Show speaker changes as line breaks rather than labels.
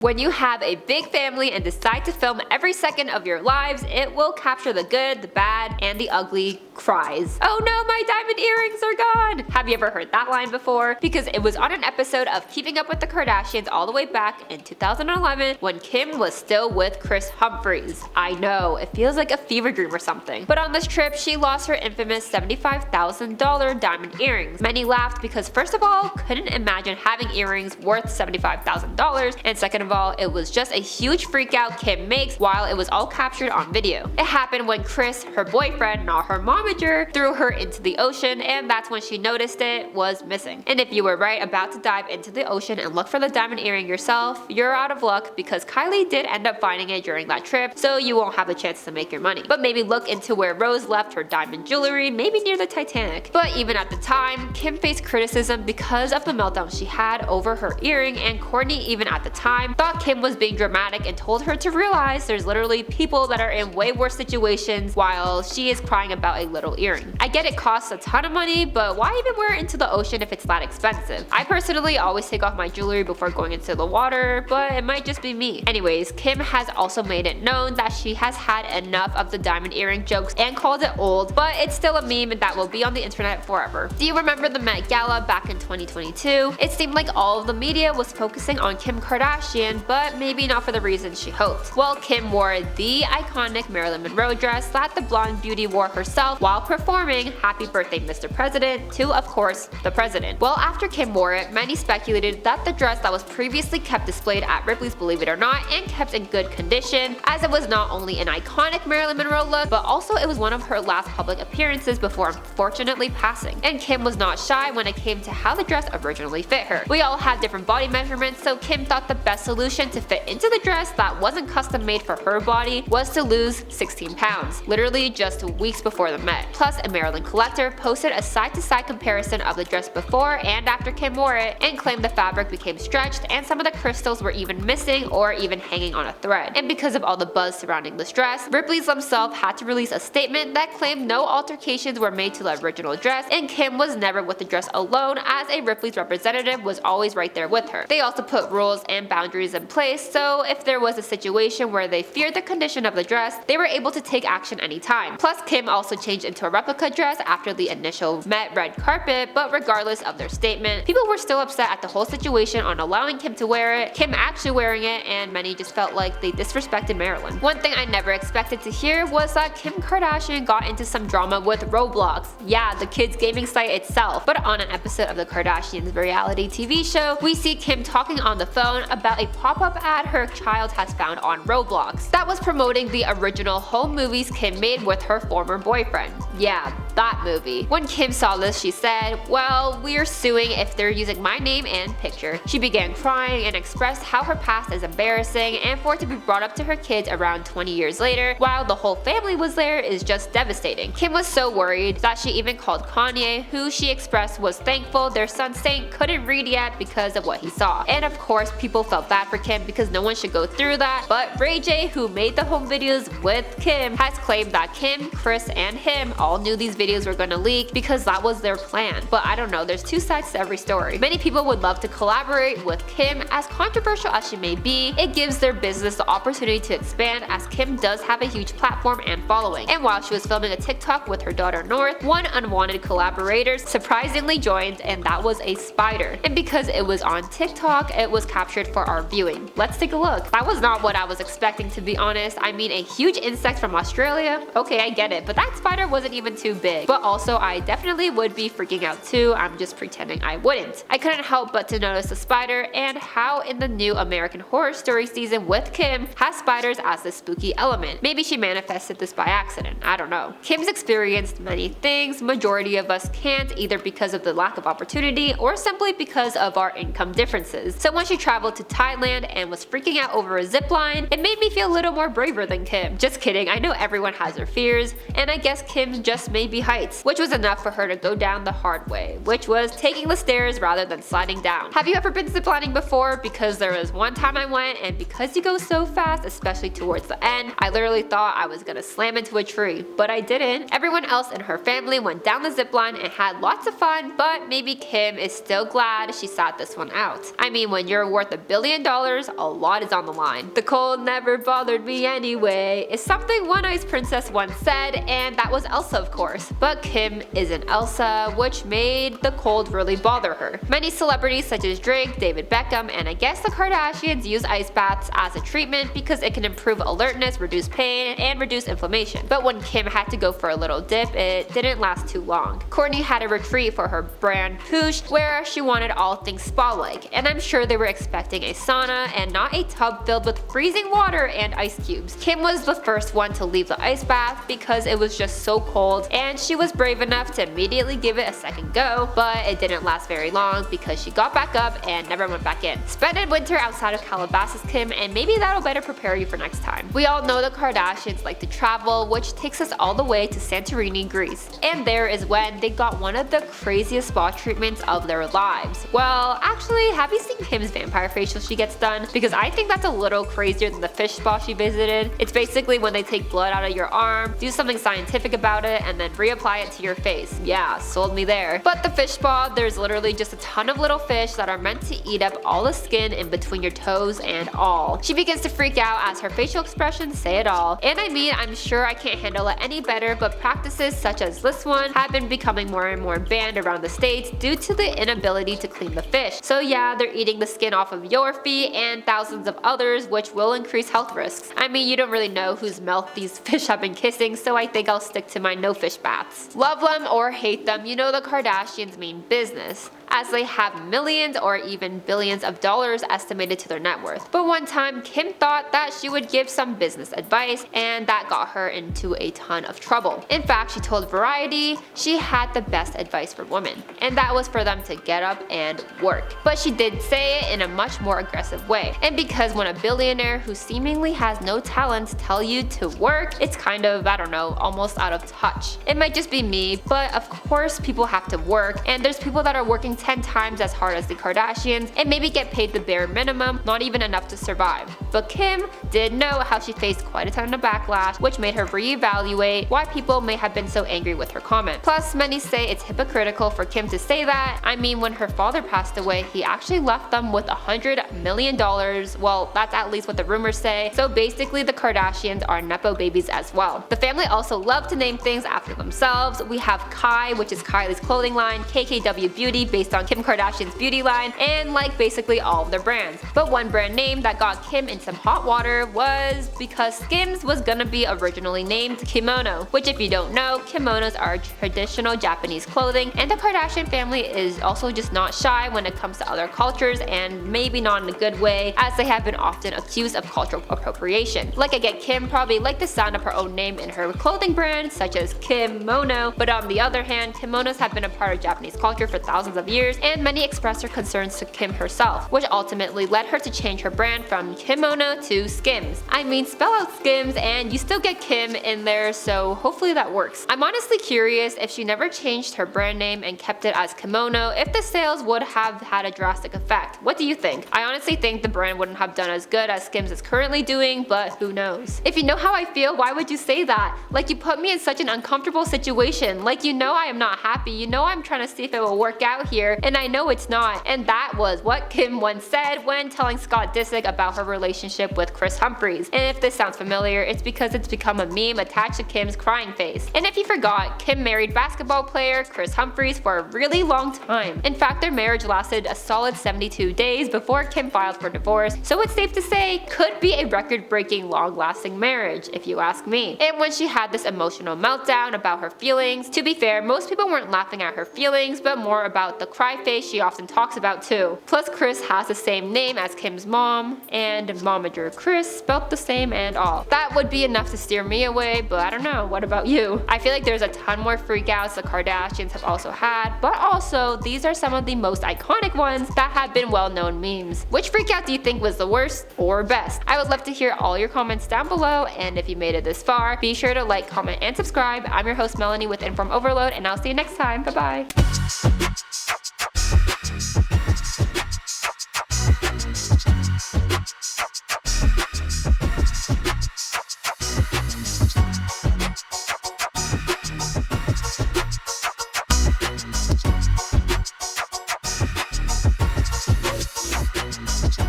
When you have a big family and decide to film every second of your lives, it will capture the good, the bad, and the ugly cries. Oh no, my diamond earrings are gone! Have you ever heard that line before? Because it was on an episode of Keeping Up with the Kardashians all the way back in 2011 when Kim was still with Kris Humphries. I know, it feels like a fever dream or something. But on this trip, she lost her infamous $75,000 diamond earrings. Many laughed because first of all, couldn't imagine having earrings worth $75,000, and second of all, it was just a huge freak out Kim makes while it was all captured on video. It happened when Kris, her boyfriend, not her momager, threw her into the ocean, and that's when she noticed it was missing. And if you were right about to dive into the ocean and look for the diamond earring yourself, you're out of luck because Kylie did end up finding it during that trip, so you won't have the chance to make your money. But maybe look into where Rose left her diamond jewelry, maybe near the Titanic. But even at the time, Kim faced criticism because of the meltdown she had over her earring, and Kourtney, even at the time, thought Kim was being dramatic and told her to realize there's literally people that are in way worse situations while she is crying about a little earring. I get it costs a ton of money, but why even wear it into the ocean if it's that expensive? I personally always take off my jewelry before going into the water, but it might just be me. Anyways, Kim has also made it known that she has had enough of the diamond earring jokes and called it old, but it's still a meme that will be on the internet forever. Do you remember the Met Gala back in 2022? It seemed like all of the media was focusing on Kim Kardashian, but maybe not for the reasons she hoped. Well, Kim wore the iconic Marilyn Monroe dress that the blonde beauty wore herself while performing Happy Birthday Mr. President to, of course, the president. Well, after Kim wore it, many speculated that the dress that was previously kept displayed at Ripley's Believe It or Not and kept in good condition, as it was not only an iconic Marilyn Monroe look, but also it was one of her last public appearances before unfortunately passing. And Kim was not shy when it came to how the dress originally fit her. We all have different body measurements, so Kim thought the best solution to fit into the dress that wasn't custom made for her body was to lose 16 pounds, literally just weeks before the Met. Plus, a Maryland collector posted a side-to-side comparison of the dress before and after Kim wore it and claimed the fabric became stretched and some of the crystals were even missing or even hanging on a thread. And because of all the buzz surrounding this dress, Ripley's themselves had to release a statement that claimed no altercations were made to the original dress, and Kim was never with the dress alone, as a Ripley's representative was always right there with her. They also put rules and boundaries in place, so if there was a situation where they feared the condition of the dress, they were able to take action anytime. Plus, Kim also changed into a replica dress after the initial Met red carpet, but regardless of their statement, people were still upset at the whole situation on allowing Kim to wear it, Kim actually wearing it, and many just felt like they disrespected Marilyn. One thing I never expected to hear was that Kim Kardashian got into some drama with Roblox. Yeah, the kids' gaming site itself. But on an episode of the Kardashians reality TV show, we see Kim talking on the phone about a pop-up ad her child has found on Roblox that was promoting the original home movies Kim made with her former boyfriend. Yeah, that movie. When Kim saw this, she said, "Well, we're suing if they're using my name and picture." She began crying and expressed how her past is embarrassing, and for it to be brought up to her kids around 20 years later while the whole family was there is just devastating. Kim was so worried that she even called Kanye, who she expressed was thankful their son Saint couldn't read yet because of what he saw. And of course, people felt bad for Kim because no one should go through that, but Ray J, who made the home videos with Kim, has claimed that Kim, Kris, and him all knew these videos were gonna leak because that was their plan. But I don't know, there's two sides to every story. Many people would love to collaborate with Kim. As controversial as she may be, it gives their business the opportunity to expand, as Kim does have a huge platform and following. And while she was filming a TikTok with her daughter North, one unwanted collaborator surprisingly joined, and that was a spider. And because it was on TikTok, it was captured for our viewing. Let's take a look. That was not what I was expecting, to be honest. I mean, a huge insect from Australia? Okay, I get it, but that spider wasn't even too big. But also, I definitely would be freaking out too. I'm just pretending I wouldn't. I couldn't help but to notice the spider and how in the new American Horror Story season with Kim has spiders as the spooky element. Maybe she manifested this by accident, I don't know. Kim's experienced many things majority of us can't, either because of the lack of opportunity or simply because of our income differences. So when she traveled to Thailand and was freaking out over a zip line, it made me feel a little more braver than Kim. Just kidding, I know everyone has their fears, and I guess Kim just may be crazy heights, which was enough for her to go down the hard way, which was taking the stairs rather than sliding down. Have you ever been ziplining before? Because there was one time I went, and because you go so fast, especially towards the end, I literally thought I was gonna slam into a tree, but I didn't. Everyone else in her family went down the zipline and had lots of fun, but maybe Kim is still glad she sat this one out. I mean, when you're worth $1 billion, a lot is on the line. The cold never bothered me anyway is something one ice princess once said, and that was Elsa, of course. But Kim isn't Elsa, which made the cold really bother her. Many celebrities such as Drake, David Beckham, and I guess the Kardashians use ice baths as a treatment because it can improve alertness, reduce pain, and reduce inflammation. But when Kim had to go for a little dip, it didn't last too long. Kourtney had a retreat for her brand Poosh where she wanted all things spa-like, and I'm sure they were expecting a sauna and not a tub filled with freezing water and ice cubes. Kim was the first one to leave the ice bath because it was just so cold, and she was brave enough to immediately give it a second go, but it didn't last very long because she got back up and never went back in. Spend a winter outside of Calabasas, Kim, and maybe that'll better prepare you for next time. We all know the Kardashians like to travel, which takes us all the way to Santorini, Greece. And there is when they got one of the craziest spa treatments of their lives. Well, actually, have you seen Kim's vampire facial she gets done? Because I think that's a little crazier than the fish spa she visited. It's basically when they take blood out of your arm, do something scientific about it, and then reapply it to your face. Yeah, sold me there. But the fish spa, there's literally just a ton of little fish that are meant to eat up all the skin in between your toes and all. She begins to freak out as her facial expressions say it all. And I mean, I'm sure I can't handle it any better, but practices such as this one have been becoming more and more banned around the states due to the inability to clean the fish. So yeah, they're eating the skin off of your feet and thousands of others, which will increase health risks. I mean, you don't really know whose mouth these fish have been kissing, so I think I'll stick to my no fish baths. Love them or hate them, you know the Kardashians mean business, as they have millions or even billions of dollars estimated to their net worth. But one time, Kim thought that she would give some business advice, and that got her into a ton of trouble. In fact, she told Variety she had the best advice for women, and that was for them to get up and work. But she did say it in a much more aggressive way. And because when a billionaire who seemingly has no talent tell you to work, it's kind of, I don't know, almost out of touch. It might just be me, but of course people have to work, and there's people that are working 10 times as hard as the Kardashians and maybe get paid the bare minimum, not even enough to survive. But Kim did know how she faced quite a ton of backlash, which made her reevaluate why people may have been so angry with her comment. Plus, many say it's hypocritical for Kim to say that. I mean, when her father passed away, he actually left them with $100 million. Well, that's at least what the rumors say. So basically, the Kardashians are nepo babies as well. The family also love to name things after themselves. We have Kai, which is Kylie's clothing line, KKW Beauty based on Kim Kardashian's beauty line, and like basically all of their brands. But one brand name that got Kim in some hot water was because Skims was gonna be originally named Kimono, which if you don't know, kimonos are traditional Japanese clothing, and the Kardashian family is also just not shy when it comes to other cultures, and maybe not in a good way, as they have been often accused of cultural appropriation. Like I get Kim probably liked the sound of her own name in her clothing brand, such as Kimono, but on the other hand, kimonos have been a part of Japanese culture for thousands of years, and many expressed their concerns to Kim herself, which ultimately led her to change her brand from Kimono to Skims. I mean, spell out Skims and you still get Kim in there, so hopefully that works. I'm honestly curious if she never changed her brand name and kept it as Kimono, if the sales would have had a drastic effect. What do you think? I honestly think the brand wouldn't have done as good as Skims is currently doing, but who knows? If you know how I feel, why would you say that? Like, you put me in such an uncomfortable situation. Like, you know I am not happy. You know I'm trying to see if it will work out here, and I know it's not. And that was what Kim once said when telling Scott Disick about her relationship with Kris Humphries. And if this sounds familiar, it's because it's become a meme attached to Kim's crying face. And if you forgot, Kim married basketball player Kris Humphries for a really long time. In fact, their marriage lasted a solid 72 days before Kim filed for divorce, so it's safe to say could be a record-breaking long-lasting marriage, if you ask me. And when she had this emotional meltdown about her feelings, to be fair, most people weren't laughing at her feelings, but more about the cry face she often talks about too. Plus Chris has the same name as Kim's mom, and Momager Chris spelled the same and all. That would be enough to steer me away, but I don't know, what about you? I feel like there's a ton more freakouts the Kardashians have also had, but also these are some of the most iconic ones that have been well-known memes. Which freakout do you think was the worst or best? I would love to hear all your comments down below, and if you made it this far, be sure to like, comment, and subscribe. I'm your host Melanie with InformOverload, and I'll see you next time. Bye bye.